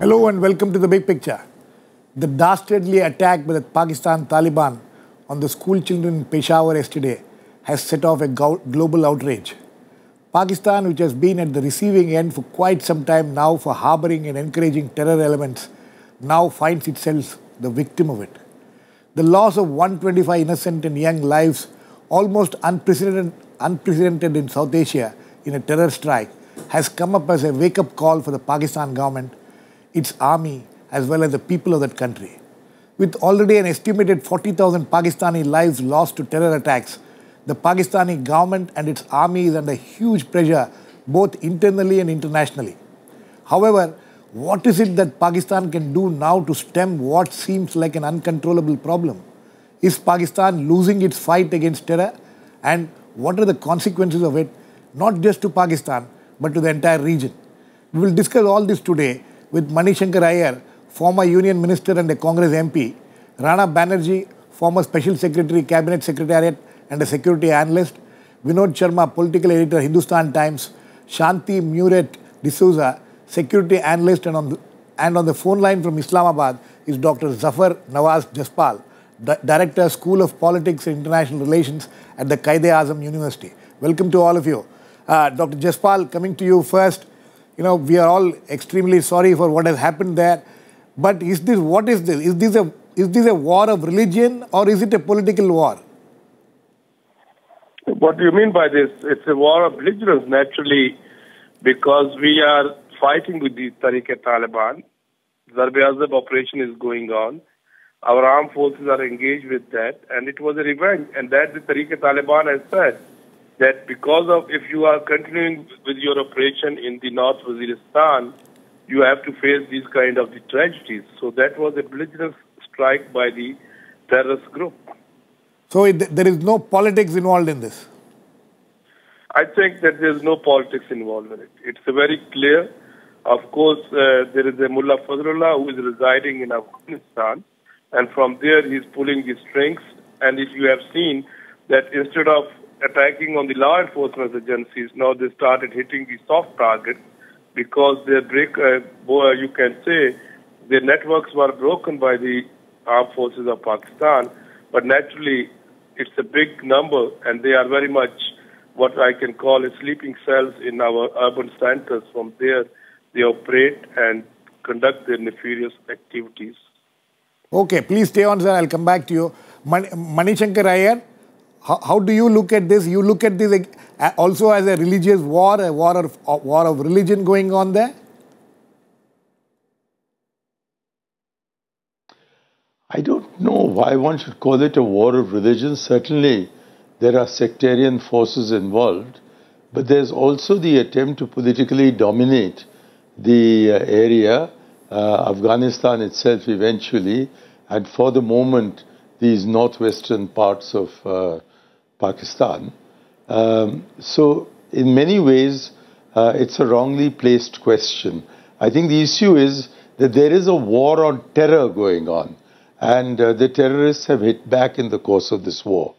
Hello and welcome to The Big Picture. The dastardly attack by the Pakistan Taliban on the school children in Peshawar yesterday has set off a global outrage. Pakistan, which has been at the receiving end for quite some time now for harboring and encouraging terror elements, now finds itself the victim of it. The loss of 125 innocent and young lives, almost unprecedented in South Asia in a terror strike, has come up as a wake-up call for the Pakistan government, its army, as well as the people of that country. With already an estimated 40,000 Pakistani lives lost to terror attacks, the Pakistani government and its army is under huge pressure both internally and internationally. However, what is it that Pakistan can do now to stem what seems like an uncontrollable problem? Is Pakistan losing its fight against terror? And what are the consequences of it, not just to Pakistan, but to the entire region? We will discuss all this today with Shankar Aiyar, former Union Minister and a Congress MP, Rana Banerjee, former Special Secretary, Cabinet Secretariat and a Security Analyst, Vinod Sharma, Political Editor, Hindustan Times, Shanthie, Mariet, D'Souza, Security Analyst, and on the phone line from Islamabad is Dr. Zafar, Nawaz, Jaspal, Director, School of Politics and International Relations at the Qaid-e-Azam University. Welcome to all of you. Dr. Jaspal, coming to you first. You know, we are all extremely sorry for what has happened there. But what is this? Is this a war of religion or is it a political war? What do you mean by this? It's a war of belligerence, naturally, because we are fighting with the Taliban. Qaid-e-Azam operation is going on. Our armed forces are engaged with that, and it was a revenge. And that the Taliban has said that because of, if you are continuing with your operation in the North Waziristan, you have to face these kind of the tragedies. So that was a belligerent strike by the terrorist group. So there is no politics involved in this? I think that there is no politics involved in it. It's very clear. Of course, there is a Mullah Fazlullah who is residing in Afghanistan, and from there he is pulling the strings. And if you have seen that instead of attacking on the law enforcement agencies, now they started hitting the soft targets because their you can say, their networks were broken by the armed forces of Pakistan. But naturally, it's a big number, and they are very much what I can call a sleeping cells in our urban centers. From there, they operate and conduct their nefarious activities. Okay, please stay on, sir. I'll come back to you. Shankar Aiyar, how do you look at this? You look at this also as a religious war, a war of religion going on there? I don't know why one should call it a war of religion. Certainly, there are sectarian forces involved, but there's also the attempt to politically dominate the area, Afghanistan itself eventually, and for the moment, these northwestern parts of Pakistan. So in many ways, it's a wrongly placed question. I think the issue is that there is a war on terror going on, and the terrorists have hit back in the course of this war.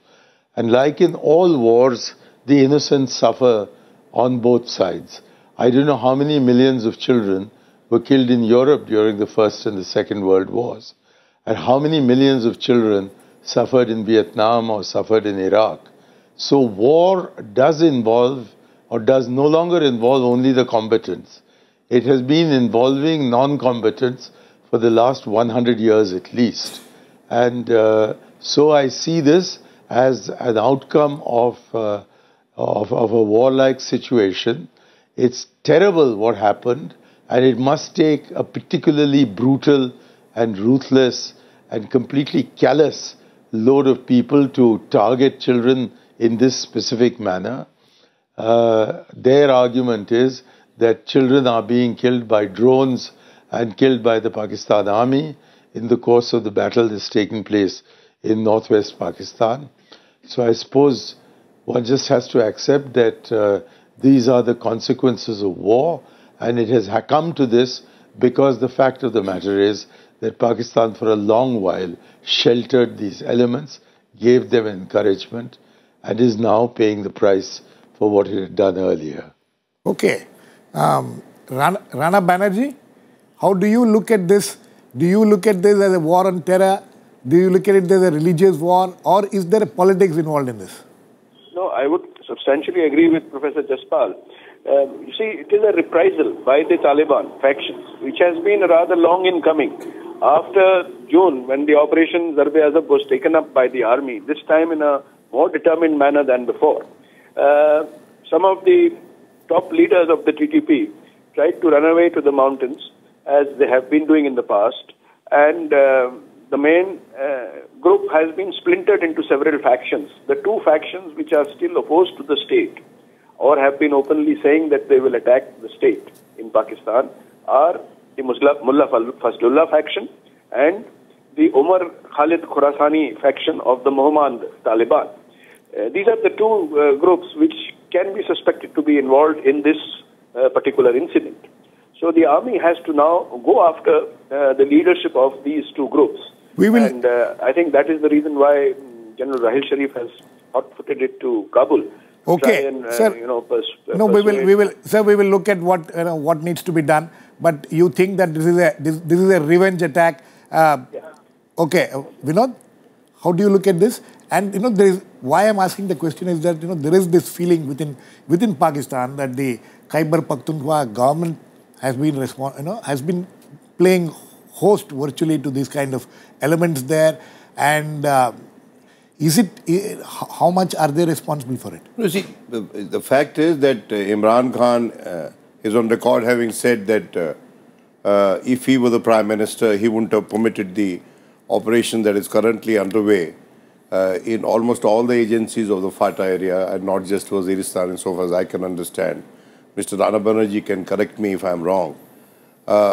And like in all wars, the innocent suffer on both sides. I don't know how many millions of children were killed in Europe during the First and the Second World Wars, and how many millions of children suffered in Vietnam or suffered in Iraq. So war does involve, or does no longer involve, only the combatants. It has been involving non-combatants for the last 100 years at least. And so I see this as an outcome of a warlike situation. It's terrible what happened, and it must take a particularly brutal and ruthless and completely callous load of people to target children in this specific manner. Their argument is that children are being killed by drones and killed by the Pakistan army in the course of the battle that's taking place in northwest Pakistan. So I suppose one just has to accept that these are the consequences of war, and it has come to this because the fact of the matter is that Pakistan for a long while sheltered these elements, gave them encouragement, and is now paying the price for what it had done earlier. Okay. Rana Banerjee, How do you look at this? Do you look at this as a war on terror? Do you look at it as a religious war? Or is there a politics involved in this? No, I would substantially agree with Professor Jaspal. You see, it is a reprisal by the Taliban factions, which has been rather long in coming. After June, when the Operation Qaid-e-Azam was taken up by the army, this time in a more determined manner than before, some of the top leaders of the TTP tried to run away to the mountains, as they have been doing in the past, and the main group has been splintered into several factions. The two factions which are still opposed to the state or have been openly saying that they will attack the state in Pakistan are the Mullah Fazlullah faction and the Umar Khalid Khurasani faction of the Muhammad Taliban. These are the two groups which can be suspected to be involved in this particular incident. So the army has to now go after the leadership of these two groups. And I think that is the reason why General Rahil Sharif has hot-footed it to Kabul. Okay, and, sir. We will look at what needs to be done. But you think that this is a revenge attack? Okay, Vinod, how do you look at this? And why I'm asking the question is that there is this feeling within Pakistan that the Khyber Pakhtunkhwa government has been playing host virtually to these kind of elements there, and how much are they responsible for it? You see, the fact is that Imran Khan is on record having said that if he were the Prime Minister, he wouldn't have permitted the operation that is currently underway in almost all the agencies of the FATA area, and not just Waziristan, and so far as I can understand. Mr. Rana Banerjee can correct me if I'm wrong. The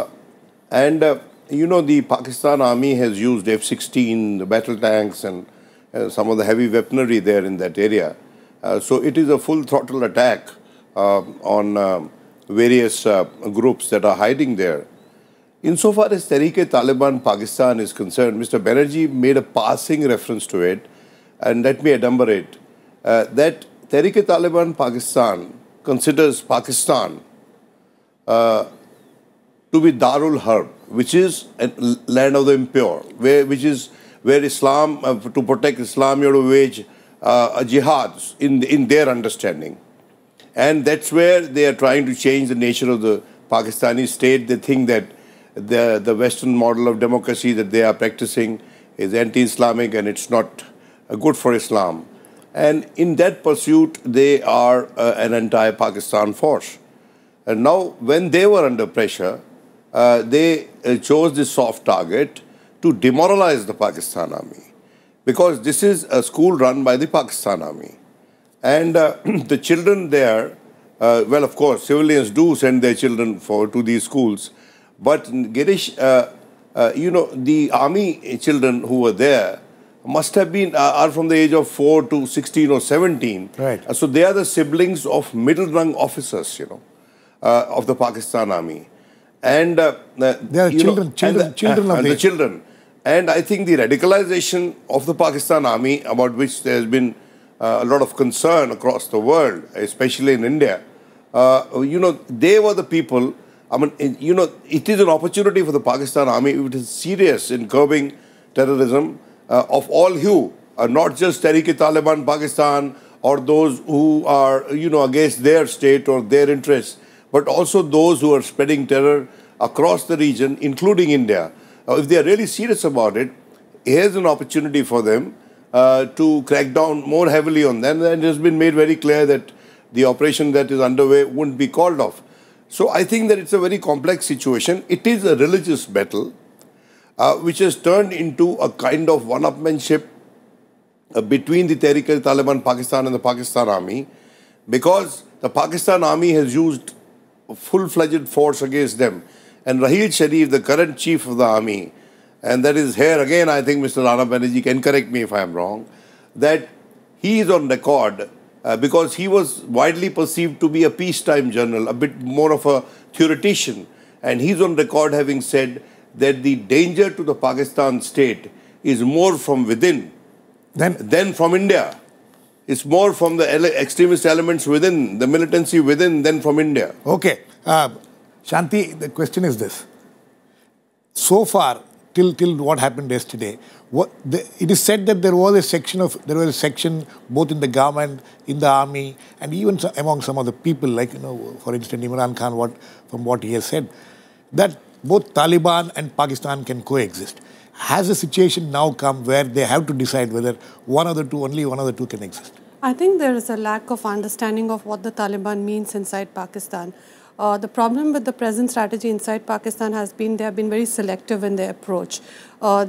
Pakistan Army has used F-16, the battle tanks, and some of the heavy weaponry there in that area. So it is a full throttle attack on various groups that are hiding there. Insofar as Tehreek-e-Taliban Pakistan is concerned, Mr. Banerjee made a passing reference to it, and let me enumerate that Tehreek-e-Taliban Pakistan considers Pakistan to be Darul Harb, which is a land of the impure, where Islam, to protect Islam, you have to wage a jihad in their understanding. And that's where they are trying to change the nature of the Pakistani state. They think that the Western model of democracy that they are practicing is anti-Islamic and it's not good for Islam. And in that pursuit, they are an anti-Pakistan force. And now, when they were under pressure, they chose this soft target to demoralize the Pakistan Army, because this is a school run by the Pakistan Army. And the children there, well, of course, civilians do send their children to these schools. But Girish, the army children who were there must have been, are from the age of 4 to 16 or 17. Right. So they are the siblings of middle-rung officers, of the Pakistan Army. And they are children. And I think the radicalization of the Pakistan Army, about which there has been a lot of concern across the world, especially in India, they were the people. I mean, it is an opportunity for the Pakistan Army, if it is serious in curbing terrorism of all hue, not just Tehreek-e-Taliban Pakistan or those who are, against their state or their interests, but also those who are spreading terror across the region, including India. If they are really serious about it, here's an opportunity for them to crack down more heavily on them. And it has been made very clear that the operation that is underway wouldn't be called off. So I think that it's a very complex situation. It is a religious battle which has turned into a kind of one-upmanship between the Tehreek-e-Taliban Pakistan and the Pakistan Army, because the Pakistan Army has used a full-fledged force against them. And Rahil Sharif, the current chief of the army, and that is here again, I think Mr. Rana Banerjee can correct me if I am wrong, that he is on record because he was widely perceived to be a peacetime general, a bit more of a theoretician. And he's on record having said that the danger to the Pakistan state is more from within than from India. It's more from the extremist elements within, the militancy within, than from India. Okay. Shanthie, the question is this. so far, till what happened yesterday, it is said that there was a section both in the government, in the army, and even among some of the people, like, for instance, Imran Khan, from what he has said, that both Taliban and Pakistan can coexist. Has the situation now come where they have to decide whether only one of the two can exist? I think there is a lack of understanding of what the Taliban means inside Pakistan. The problem with the present strategy inside Pakistan has been they have been very selective in their approach.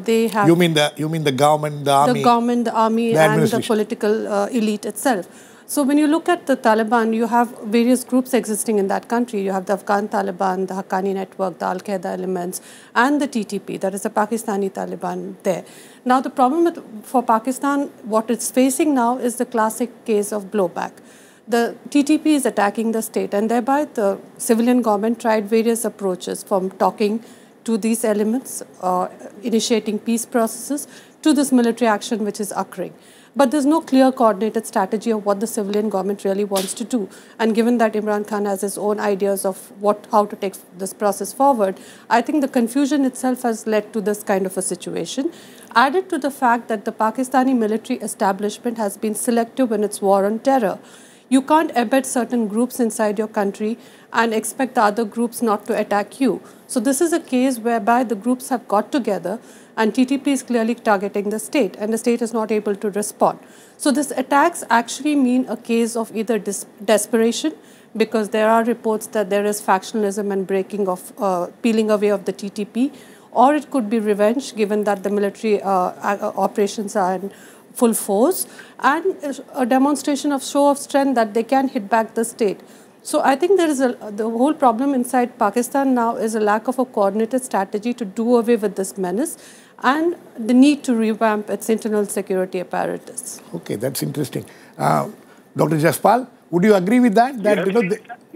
They have you mean the government, the army? The government, the army, and the political elite itself. So when you look at the Taliban, you have various groups existing in that country. You have the Afghan Taliban, the Haqqani network, the Al-Qaeda elements, and the TTP, that is the Pakistani Taliban there. Now the problem for Pakistan, what it's facing now is the classic case of blowback. The TTP is attacking the state, and thereby the civilian government tried various approaches, from talking to these elements, initiating peace processes, to this military action which is occurring. But there's no clear coordinated strategy of what the civilian government really wants to do. And given that Imran Khan has his own ideas of how to take this process forward, I think the confusion itself has led to this kind of a situation. Added to the fact that the Pakistani military establishment has been selective in its war on terror. You can't embed certain groups inside your country and expect the other groups not to attack you. So this is a case whereby the groups have got together and TTP is clearly targeting the state, and the state is not able to respond. So these attacks actually mean a case of either desperation, because there are reports that there is factionalism and peeling away of the TTP, or it could be revenge, given that the military operations are in full force, and a demonstration of show of strength that they can hit back the state. So I think there is the whole problem inside Pakistan now is a lack of a coordinated strategy to do away with this menace, and the need to revamp its internal security apparatus. Okay, that's interesting. Dr. Jaspal, would you agree with that?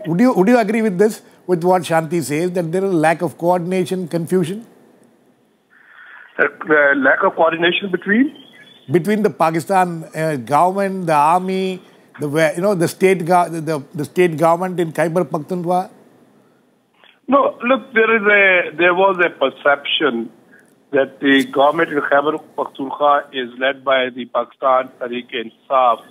Would you agree with this, with what Shanthie says, that there is a lack of coordination, confusion? Lack of coordination between the Pakistan government, the army, the state government in Khyber Pakhtunkhwa? No, look, there was a perception that the government in Khyber Pakhtunkhwa is led by the Pakistan Tehreek-e-Insaf,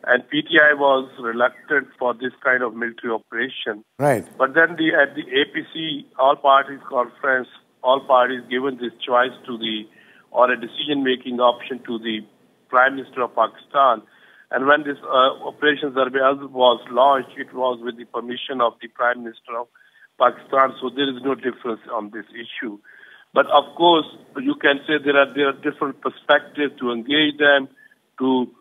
and PTI was reluctant for this kind of military operation. Right. But then at the APC all parties conference, all parties given this choice or a decision-making option to the Prime Minister of Pakistan. And when this Operation Qaid-e-Azam was launched, it was with the permission of the Prime Minister of Pakistan, so there is no difference on this issue. But of course, you can say there are different perspectives to engage them, to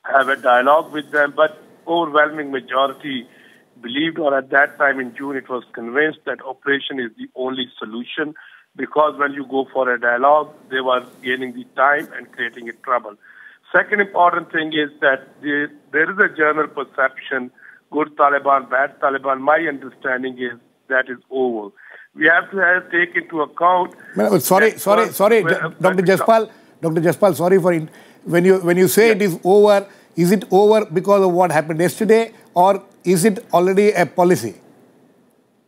have a dialogue with them, but overwhelming majority believed, or at that time in June, it was convinced that operation is the only solution, because when you go for a dialogue, they were gaining the time and creating a trouble. Second important thing is that there is a general perception, good Taliban, bad Taliban. My understanding is that is over. We have to take into account... Sorry, Dr. Jaspal, sorry for... When you say it is over because of what happened yesterday, or is it already a policy?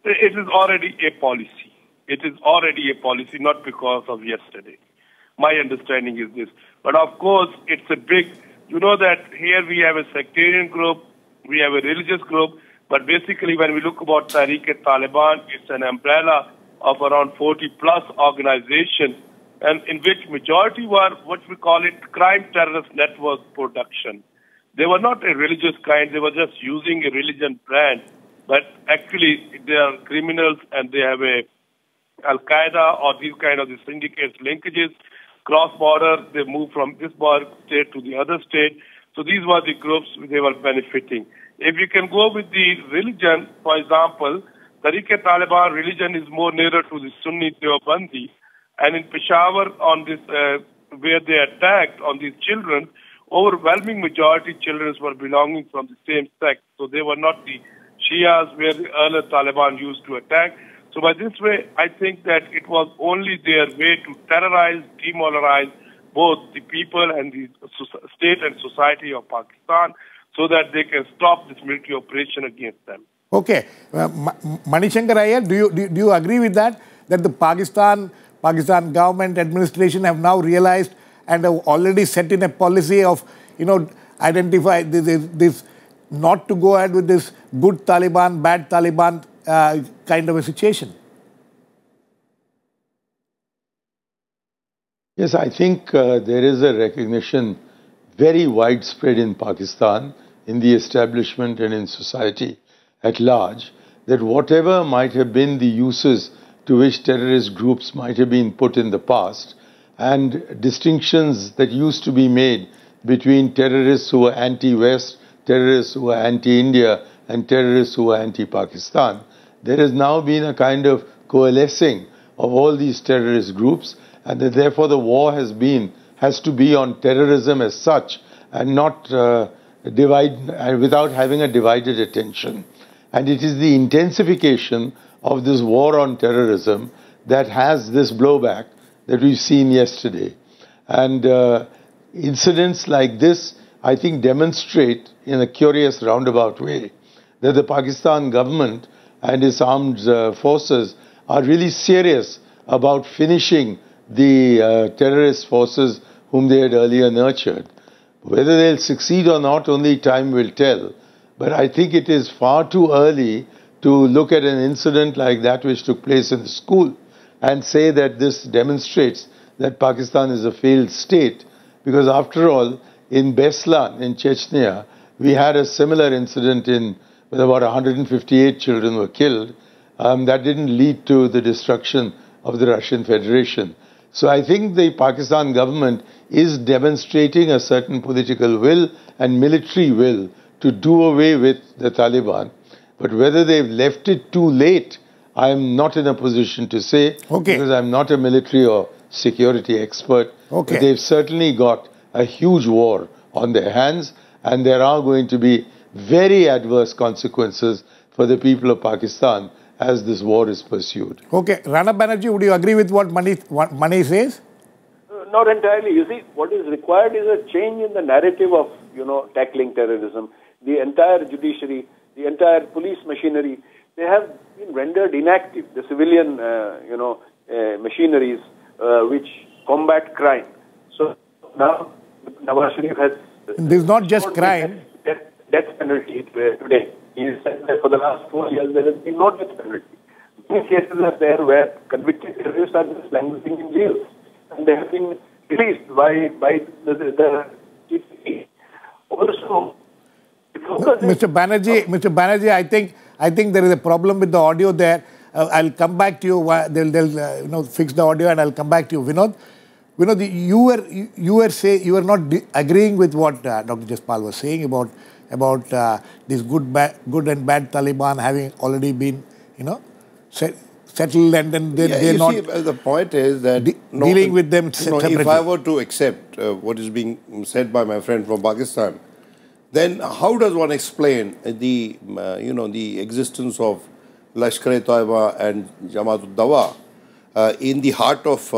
It is already a policy. It is already a policy, not because of yesterday. My understanding is this. But of course, it's a big... You know that here we have a sectarian group, we have a religious group, but basically when we look about Tehreek-e-Taliban, it's an umbrella of around 40-plus organizations, and in which majority were what we call it crime terrorist network production. They were not a religious kind, they were just using a religion brand, but actually they are criminals and they have a Al-Qaeda or these kind of the syndicates linkages. Cross-border, they move from this state to the other state. So these were the groups they were benefiting. If you can go with the religion, for example, Tehreek-e-Taliban religion is more nearer to the Sunni Deobandi. And in Peshawar, on this, where they attacked on these children, overwhelming majority children were belonging from the same sect. So they were not the Shias where the earlier Taliban used to attack. So by this way, I think that it was only their way to terrorize, demoralize both the people and the state and society of Pakistan, so that they can stop this military operation against them. Okay. Manishankar Aiyar, do you agree with that? That the Pakistan Pakistan government administration have now realized and have already set in a policy of, identify this not to go ahead with this good Taliban, bad Taliban kind of a situation? Yes, I think there is a recognition very widespread in Pakistan, in the establishment and in society at large, that whatever might have been the uses to which terrorist groups might have been put in the past, and distinctions that used to be made between terrorists who were anti-West, terrorists who were anti-India, and terrorists who were anti-Pakistan, there has now been a kind of coalescing of all these terrorist groups, and that therefore the war has to be on terrorism as such, and not without having a divided attention. And it is the intensification of this war on terrorism that has this blowback that we've seen yesterday. And incidents like this, I think, demonstrate in a curious roundabout way that the Pakistan government and its armed forces are really serious about finishing the terrorist forces whom they had earlier nurtured. Whether they'll succeed or not, only time will tell. But I think it is far too early to look at an incident like that which took place in the school and say that this demonstrates that Pakistan is a failed state. Because after all, in Beslan, in Chechnya, we had a similar incident with about 158 children were killed. That didn't lead to the destruction of the Russian Federation. So I think the Pakistan government is demonstrating a certain political will and military will to do away with the Taliban. But whether they've left it too late, I am not in a position to say, because I'm not a military or security expert. But they've certainly got a huge war on their hands, and there are going to be very adverse consequences for the people of Pakistan as this war is pursued. Rana Banerjee, would you agree with what Mani says? Not entirely. You see, what is required is a change in the narrative of, tackling terrorism. The entire judiciary, the entire police machinery, they have been rendered inactive. The civilian, machineries which combat crime. So now Nawaz Sharif has... This is not just crime. Death penalty today. He said that for the last 4 years there has been no death penalty. Many cases are there where convicted terrorists are just languishing in jails, and they have been released by the TCP. Also, Mr. Banerjee, I think there is a problem with the audio there. I'll come back to you. They'll fix the audio, and I'll come back to you, Vinod. You were not agreeing with what Dr. Jaspal was saying about this good and bad Taliban having already been, settled, and then they're not. See, the point is that dealing with them separately. If I were to accept what is being said by my friend from Pakistan, then how does one explain the existence of Lashkar-e-Taiba and Jamaat-ud-dawa in the heart of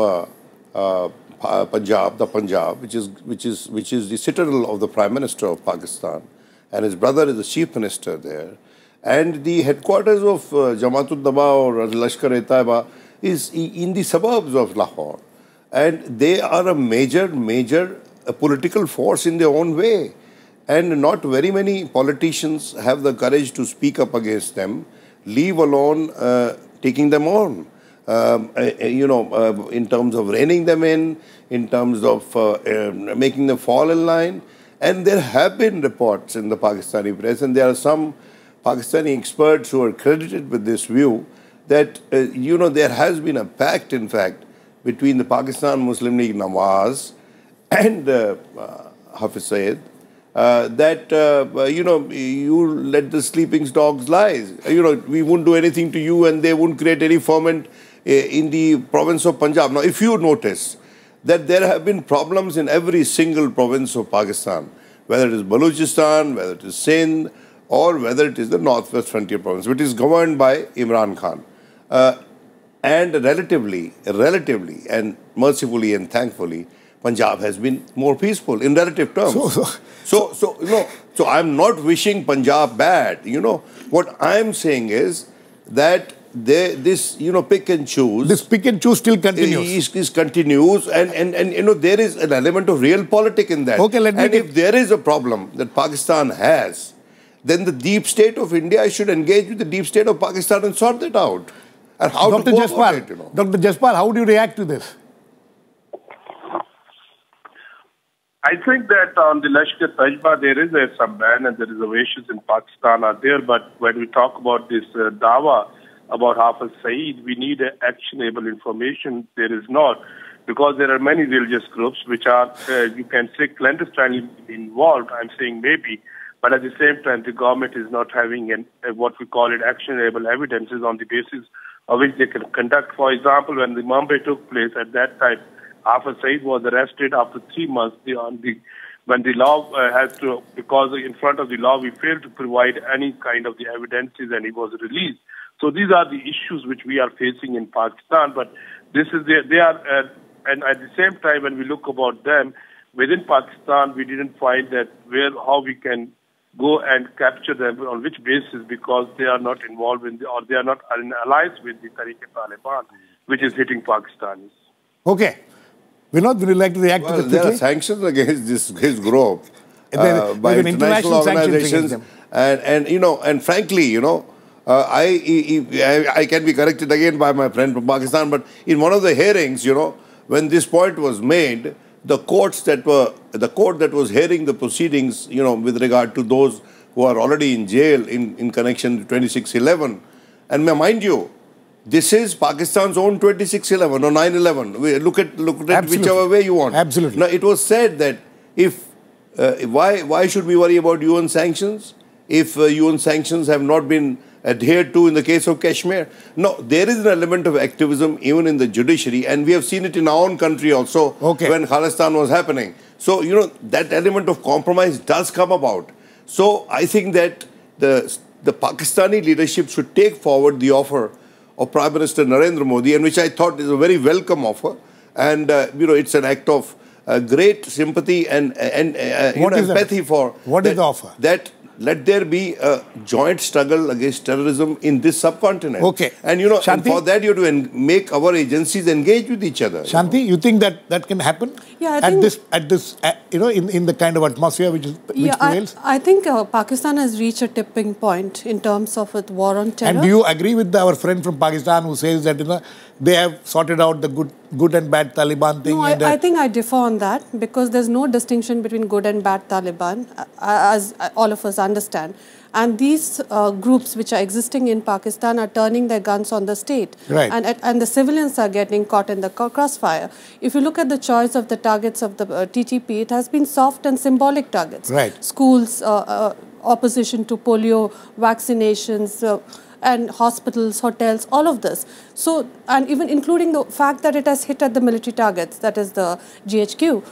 Punjab, which is the citadel of the Prime Minister of Pakistan, and his brother is the Chief Minister there, and the headquarters of Jamaat-ud-dawa or Lashkar-e-Taiba is in the suburbs of Lahore, and they are a major political force in their own way, and not very many politicians have the courage to speak up against them, leave alone taking them on. In terms of reining them in terms of making them fall in line. And there have been reports in the Pakistani press, and there are some Pakistani experts who are credited with this view, that, there has been a pact, in fact, between the Pakistan Muslim League Nawaz and Hafiz Saeed, that, you let the sleeping dogs lie. We won't do anything to you, and they won't create any ferment in the province of Punjab. Now, if you notice that there have been problems in every single province of Pakistan, whether it is Balochistan, whether it is Sindh, or whether it is the Northwest Frontier Province, which is governed by Imran Khan. And relatively, and mercifully and thankfully, Punjab has been more peaceful in relative terms. So I'm not wishing Punjab bad. What I'm saying is that this, pick and choose. This pick and choose still continues. Is continues, and there is an element of real politics in that. Okay, and if there is a problem that Pakistan has, then the deep state of India should engage with the deep state of Pakistan and sort it out. And how Dr. to go Jaspal, about it, Dr. Jaspal, how do you react to this? I think that on the Lashkar-e-Taiba, there is some ban and the reservations in Pakistan are there. But when we talk about this dawa about Hafiz Saeed, we need actionable information. There is not, because there are many religious groups which are, you can say, clandestinely involved. I'm saying maybe. But at the same time, the government is not having what we call it actionable evidences on the basis of which they can conduct. For example, when the Mumbai took place at that time, Hafiz Saeed was arrested after 3 months. When the law has to, because in front of the law, we failed to provide any kind of the evidences, and he was released. So these are the issues which we are facing in Pakistan. But this is they are, and at the same time, when we look about them within Pakistan, we didn't find that how we can go and capture them on which basis, because they are not involved in or they are not in alliance with the Tariq-e-Taliban, which is hitting Pakistanis. Okay. Vinod, would you like to react to this? There are sanctions against this group by international organizations, and frankly, I can be corrected again by my friend from Pakistan, but in one of the hearings, when this point was made, the court that was hearing the proceedings, with regard to those who are already in jail in connection to 26/11, and mind you, this is Pakistan's own 26/11 or 9/11. Look at whichever way you want. Absolutely. Now, it was said that why should we worry about UN sanctions if UN sanctions have not been adhered to in the case of Kashmir? No, there is an element of activism even in the judiciary, and we have seen it in our own country also when Khalistan was happening. So, that element of compromise does come about. So, I think that the Pakistani leadership should take forward the offer of Prime Minister Narendra Modi, and which I thought is a very welcome offer. And, it's an act of great sympathy and empathy for... What is the offer? That let there be a joint struggle against terrorism in this subcontinent. Okay. And, and for that you have to make our agencies engage with each other. Shanthie, you think that can happen? Yeah, I think in the kind of atmosphere which prevails? I think Pakistan has reached a tipping point in terms of its war on terror. And do you agree with our friend from Pakistan who says that they have sorted out the good and bad Taliban thing? No, I think I differ on that, because there's no distinction between good and bad Taliban, as all of us understand. And these groups which are existing in Pakistan are turning their guns on the state. Right. And the civilians are getting caught in the crossfire. If you look at the choice of the targets of the TTP, it has been soft and symbolic targets. Right. Schools, opposition to polio, vaccinations, and hospitals, hotels, all of this. So, and even including the fact that it has hit at the military targets, that is the GHQ.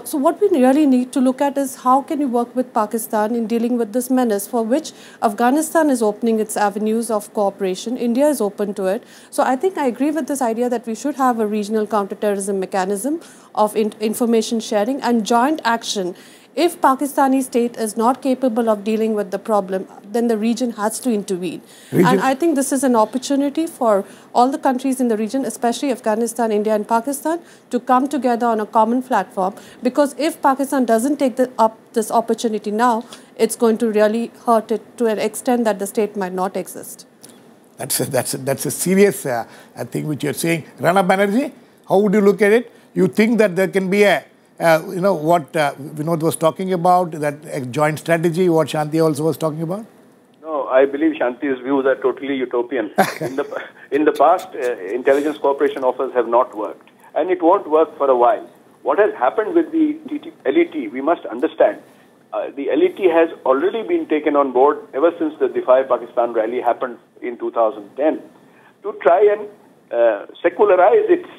So what we really need to look at is how can we work with Pakistan in dealing with this menace, for which Afghanistan is opening its avenues of cooperation. India is open to it. So I think I agree with this idea that we should have a regional counterterrorism mechanism of information sharing and joint action. If Pakistani state is not capable of dealing with the problem, then the region has to intervene. And I think this is an opportunity for all the countries in the region, especially Afghanistan, India and Pakistan, to come together on a common platform. Because if Pakistan doesn't take up this opportunity now, it's going to really hurt it to an extent that the state might not exist. That's a serious thing which you're saying. Rana Banerjee, how would you look at it? You think that there can be what Vinod was talking about, that a joint strategy, what Shanthie also was talking about? No, I believe Shanti's views are totally utopian. In the past, intelligence cooperation offers have not worked, and it won't work for a while. What has happened with the LET, we must understand. The LET has already been taken on board ever since the Defy Pakistan rally happened in 2010 to try and secularize its,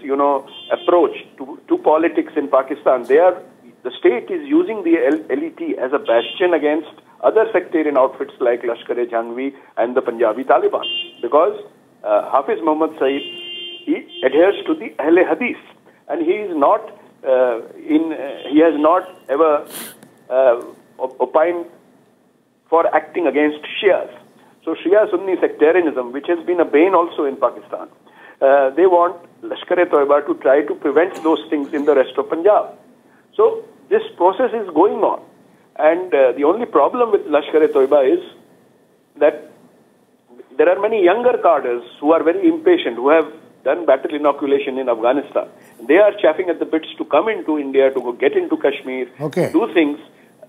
approach to politics in Pakistan. The state is using the LET as a bastion against other sectarian outfits like Lashkar-e-Jhangvi and the Punjabi Taliban, because Hafiz Muhammad Saeed, he adheres to the Ahle Hadith, and he is not he has not ever opined for acting against Shias. So Shia-Sunni sectarianism, which has been a bane also in Pakistan, they want Lashkar-e-Toiba to try to prevent those things in the rest of Punjab. So this process is going on. And the only problem with Lashkar-e-Toiba is that there are many younger cadres who are very impatient, who have done battle inoculation in Afghanistan. They are chaffing at the bits to come into India, to go get into Kashmir, do things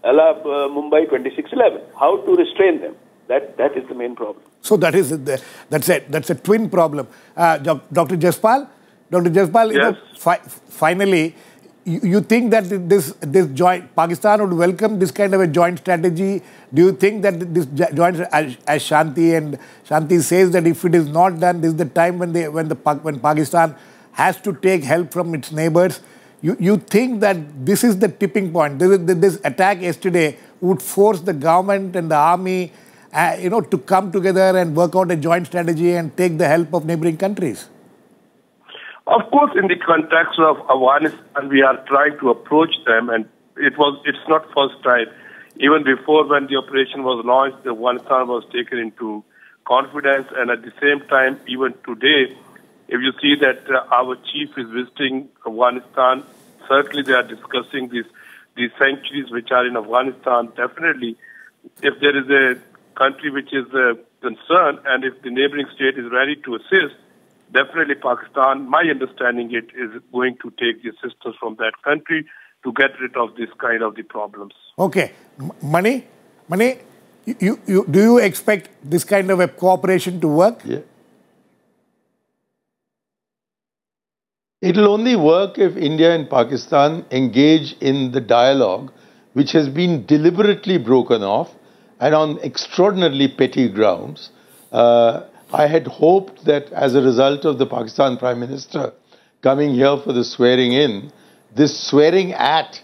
a la Mumbai 2611. How to restrain them? That is the main problem. So that's a twin problem. Dr. Jaspal, Yes. you know, finally, you think that this joint Pakistan would welcome this kind of a joint strategy? Do you think that this joint, as Shanthie says, that if it is not done, this is the time when Pakistan has to take help from its neighbors? You think that this is the tipping point? This attack yesterday would force the government and the army, to come together and work out a joint strategy and take the help of neighboring countries? Of course, in the context of Afghanistan, we are trying to approach them, and it's not first time. Even before, when the operation was launched, Afghanistan was taken into confidence, and at the same time, even today, if you see that our chief is visiting Afghanistan, certainly they are discussing these sanctuaries which are in Afghanistan. Definitely, if there is a country which is concerned, and if the neighboring state is ready to assist, definitely Pakistan, my understanding it, is going to take the assistance from that country to get rid of this kind of the problems. Okay. Mani, do you expect this kind of a cooperation to work? Yeah. It will only work if India and Pakistan engage in the dialogue, which has been deliberately broken off and on extraordinarily petty grounds. I had hoped that as a result of the Pakistan Prime Minister coming here for the swearing in, this swearing at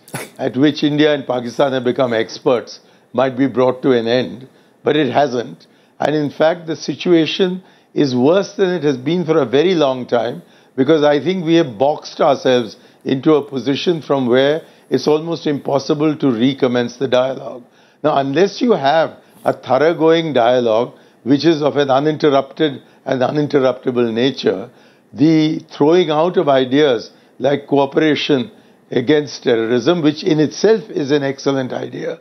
which India and Pakistan have become experts might be brought to an end, but it hasn't. And in fact, the situation is worse than it has been for a very long time, because I think we have boxed ourselves into a position from where it's almost impossible to recommence the dialogue. Now, unless you have a thoroughgoing dialogue, which is of an uninterrupted and uninterruptible nature, the throwing out of ideas like cooperation against terrorism, which in itself is an excellent idea,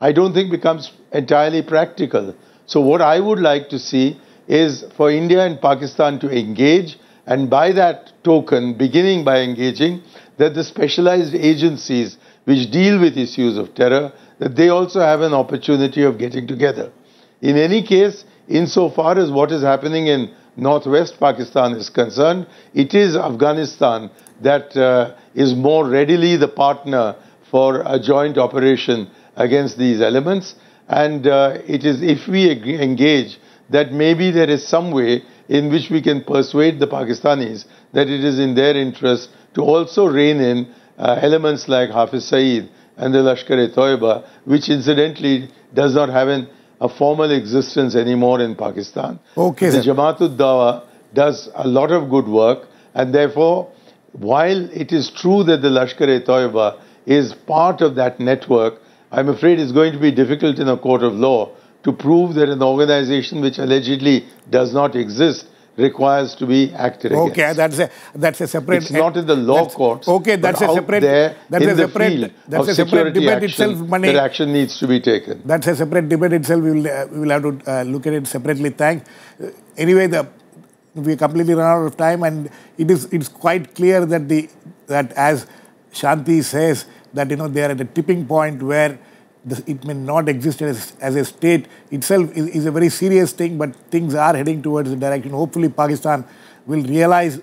I don't think becomes entirely practical. So what I would like to see is for India and Pakistan to engage, and by that token, beginning by engaging, that the specialized agencies which deal with issues of terror, that they also have an opportunity of getting together. In any case, insofar as what is happening in northwest Pakistan is concerned, it is Afghanistan that is more readily the partner for a joint operation against these elements. And it is if we engage that maybe there is some way in which we can persuade the Pakistanis that it is in their interest to also rein in elements like Hafiz Saeed and the Lashkar-e-Toiba, which incidentally does not have a formal existence anymore in Pakistan. Okay, the Jamaat-ud-dawa does a lot of good work, and therefore, while it is true that the Lashkar-e-Toiba is part of that network, I'm afraid it's going to be difficult in a court of law to prove that an organization which allegedly does not exist requires to be acted against. Okay, that's a separate. It's not in the law courts. Okay, that's a separate. That's a separate debate itself. That action needs to be taken. That's a separate debate itself. We will have to look at it separately. Thanks. Anyway, we completely run out of time, and it's quite clear that as Shanthie says that they are at a tipping point where it may not exist as a state itself is a very serious thing, but things are heading towards the direction. Hopefully, Pakistan will realize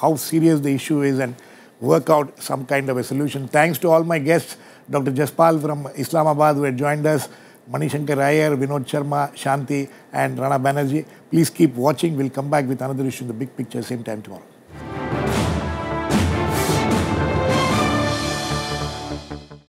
how serious the issue is and work out some kind of a solution. Thanks to all my guests, Dr. Jaspal from Islamabad, who had joined us, Shankar, Aiyar, Vinod, Sharma, Shanthie, and Rana Banerjee. Please keep watching. We'll come back with another issue in the big picture, same time tomorrow.